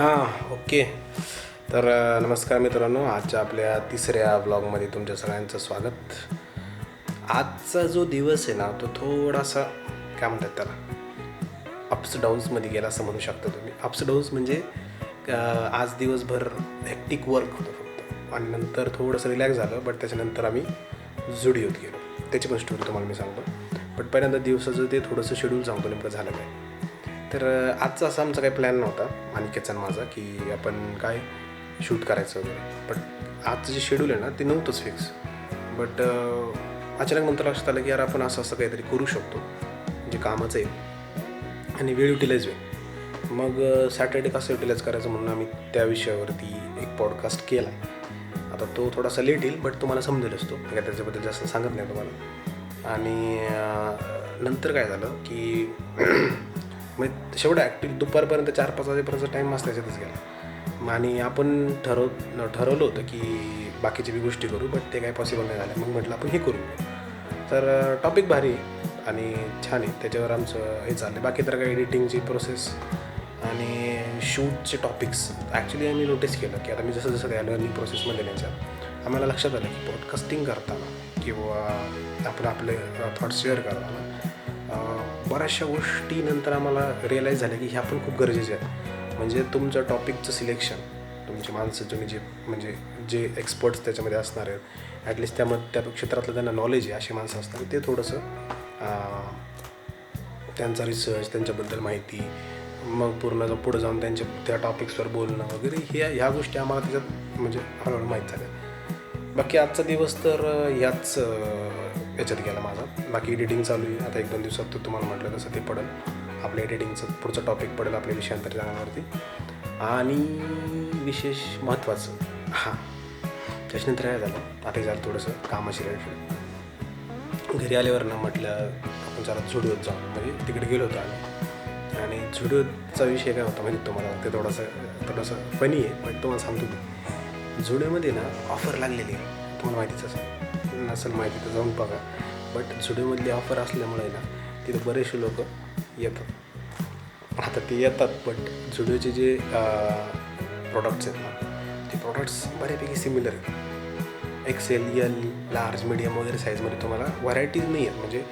Okay. तर नमस्कार मित्रांनो, आजच्या आपल्या तिसऱ्या ब्लॉगमध्ये तुमच्या सगळ्यांचं स्वागत. आजचा जो दिवस आहे ना, तो थोडासा काय म्हणतात त्याला, अप्स डाऊन्समध्ये गेला असं म्हणू शकता तुम्ही. अप्स डाऊन्स म्हणजे आज दिवसभर हेक्टिक वर्क होतं फक्त, आणि नंतर थोडंसं रिलॅक्स झालं. बट त्याच्यानंतर आम्ही झुडिओत गेलो. त्याची पण स्टोरी तुम्हाला मी सांगतो. बट पहिल्यांदा दिवसाचं ते थोडंसं शेड्यूल सांगतो नेमकं झालं काय. तर आजचा असा आमचा काही प्लॅन नव्हता अनिकेतचा माझा, की आपण काय शूट करायचं वगैरे. बट आजचं जे शेड्यूल आहे ना, ते नव्हतंच फिक्स. बट अचानक नंतर लक्षात आलं की यार आपण असं असं काहीतरी करू शकतो जे कामाचं आहे आणि वेळ युटिलाइज होईल. मग सॅटर्डे कसं युटिलाइज करायचं म्हणून आम्ही त्या विषयावरती एक पॉडकास्ट केला. आता तो थोडासा लेट येईल, बट तुम्हाला समजेलच तो, काय त्याच्याबद्दल जास्त सांगत नाही तुम्हाला. आणि नंतर काय झालं की मग शेवटं ॲक्च्युली दुपारपर्यंत 4-5 वाजेपर्यंत टाईम मस्त त्याच्यातच गेला. आणि आपण ठरवलं होतं की बाकीच्या बी गोष्टी करू, बट ते काही पॉसिबल नाही झालं. मग म्हटलं आपण हे करू. तर टॉपिक भारी आहे आणि छान आहे. त्याच्यावर आमचं हे चाललं. बाकी तर काही एडिटिंगची प्रोसेस आणि शूटचे टॉपिक्स ॲक्च्युली आम्ही नोटीस केलं की आता मी जसं जसं त्या लर्निंग प्रोसेसमध्ये न्यायचं, आम्हाला लक्षात आलं की पॉडकास्टिंग करताना किंवा आपण आपले थॉट्स शेअर करताना बऱ्याचशा गोष्टीनंतर आम्हाला रिअलाईज झाल्या की ह्या पण खूप गरजेच्या आहेत. म्हणजे तुमचं टॉपिकचं सिलेक्शन, तुमची माणसं तुम्ही जे एक्सपर्ट्स त्याच्यामध्ये असणार आहेत, ॲटलिस्ट त्या क्षेत्रातलं त्यांना नॉलेज आहे अशी माणसं असतात, ते थोडंसं त्यांचा रिसर्च, त्यांच्याबद्दल माहिती, मग पूर्ण पुढं जाऊन त्या टॉपिक्सवर बोलणं वगैरे, ह्या गोष्टी आम्हाला त्याच्यात म्हणजे हळूहळू माहीत झाल्या. बाकी आजचा दिवस तर याच्यात गेला माझा. बाकी एडिटिंग चालू आहे. आता 1-2 दिवसात तर तुम्हाला म्हटलं तसं ते पडेल आपल्या एडिटिंगचं पुढचं टॉपिक पडेल आपल्या विषयांतर चॅनलवरती. आणि विशेष महत्त्वाचं त्याच्यानंतर काय झालं, आता झालं थोडंसं कामाशी रिलेटेड. घरी आल्यावर ना म्हटलं आपण जरा झुडिओत जाऊ. म्हणजे तिकडे गेलो होतो आम्ही. आणि झुडिओचा विषय काय होता म्हणजे तुम्हाला ते थोडंसं फनी आहे, पण तुम्हाला सांगतो मी. झुडिओमध्ये ना ऑफर लागलेली आहे, तुम्हाला माहितीच नसेल माहिती तर जाऊन बघा. बट झुडिओमधली ऑफर असल्यामुळे ना तिथे बरेचसे लोक येतात. आता ते येतात, बट झुडिओचे जे प्रोडक्ट्स आहेत ना, ते प्रोडक्ट्स बऱ्यापैकी सिमिलर आहेत. एक्सेल, एल, लार्ज, मीडियम वगैरे साईजमध्ये तुम्हाला व्हरायटीज नाही आहेत. म्हणजे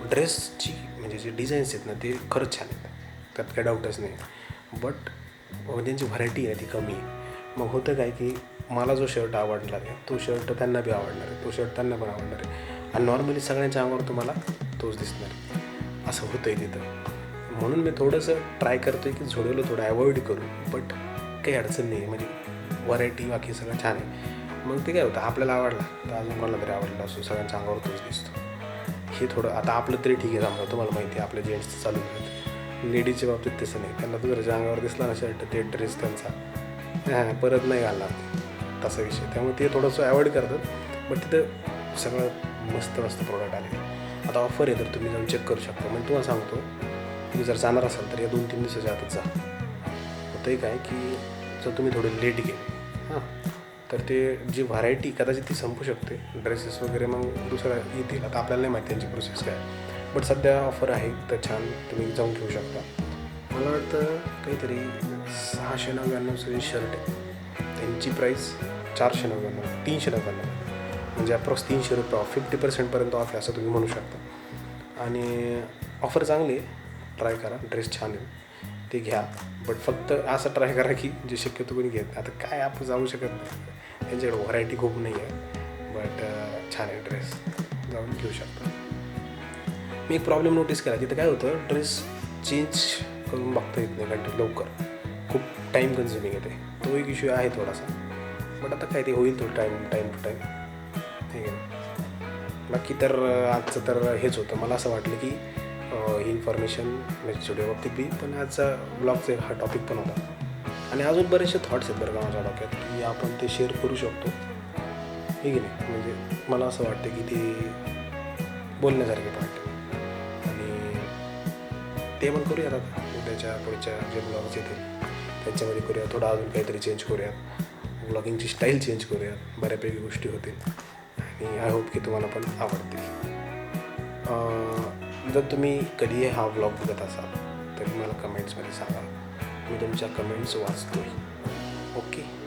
ड्रेसची म्हणजे जे डिझाईन्स आहेत ना, ते खरंच छान आहेत, त्यात काही डाऊटच नाही. बट त्यांची व्हरायटी आहे ती कमी आहे. मग होतं काय की मला जो शर्ट आवडला आहे तो शर्ट त्यांना बी आवडणार आहे, तो शर्ट त्यांना पण आवडणार आहे, आणि नॉर्मली सगळ्यांच्या अंगावर तुम्हाला तोच दिसणार आहे. असं होतं आहे तिथं. म्हणून मी थोडंसं ट्राय करतो आहे की झुडिओला थोडं अवॉइड करू. बट काही अडचण नाही, म्हणजे व्हरायटी बाकी सगळं छान आहे. मग ते काय होतं, आपल्याला आवडला तर अजून कोणाला तरी आवडला असतो, सगळ्यांच्या अंगावर तोच दिसतो. हे थोडं आता आपलं तरी ठीक आहे, समजा तुम्हाला माहिती आहे आपल्या जेंट्सचं चालू आहेत. लेडीजच्या बाबतीत तसं नाही. त्यांना दुसऱ्याच्या अंगावर दिसला ना शर्ट, ते ड्रेस त्यांचा परत नाही घालणार ते, तसा विषय. त्यामुळे ते थोडंसं अवॉइड करतात. बट तिथं सगळं मस्त प्रोडक्ट आले. आता ऑफर आहे तर तुम्ही जाऊन चेक करू शकता. म्हणजे तुम्हाला सांगतो, तुम्ही जर जाणार असाल तर या 2-3 दिवसाच्या आतच जा. होतंही काय की जर तुम्ही थोडे लेट गेले तर ते जी व्हरायटी कदाचित ती संपू शकते, ड्रेसेस वगैरे मग दुसऱ्या येतील. आता आपल्याला नाही माहिती त्यांची प्रोसेस काय. बट सध्या ऑफर आहे तर छान, तुम्ही जाऊन घेऊ शकता. मला वाटतं काहीतरी 699चं शर्ट आहे, त्यांची प्राईस 499, 399, म्हणजे अप्रॉक्स 300 रुपये ऑफ, 50% ऑफ आहे असं तुम्ही म्हणू शकता. आणि ऑफर चांगली आहे, ट्राय करा. ड्रेस छान आहे, ते घ्या. बट फक्त असं ट्राय करा की जे शक्यतो कोणी घेत. आता काय आपण जाऊ शकत नाही, त्यांच्याकडे व्हरायटी खूप नाही आहे. बट छान आहे ड्रेस, जाऊन घेऊ शकता. मी एक प्रॉब्लेम नोटीस केला, तिथं काय होतं, ड्रेस चेंज करून बघता येत नाही कंटिन्यू लवकर, खूप टाईम कन्झ्युमिंग येते. तो एक इश्यू आहे थोडासा. बट आता काय ते होईल थोडं टाईम टू टाईम, ठीक आहे. बाकी तर आजचं तर हेच होतं. मला असं वाटलं की ही इन्फॉर्मेशन म्हणजे छोट्या बाबतीत बी, पण आजचा ब्लॉगचा हा टॉपिक पण होता. आणि अजून बरेचसे थॉट्स आहेत बरं का माझ्या डोक्यात, की आपण ते शेअर करू शकतो, हे की नाही. म्हणजे मला असं वाटतं की ते बोलण्यासारखे पार्ट, आणि ते पण करूयात. आता उद्याच्या पुढच्या जे ब्लॉग्स येतील त्याच्यामध्ये करूया, थोडं अजून काहीतरी चेंज करूयात, ब्लॉगिंगची स्टाईल चेंज करूयात, बऱ्यापैकी गोष्टी होतील. आणि आय होप की तुम्हाला पण आवडतील. जर तुम्ही कधी हा व्लॉग बघत असाल तर मला कमेंट्समध्ये सांगा. मी तुमच्या कमेंट्स वाचतोय. ओके.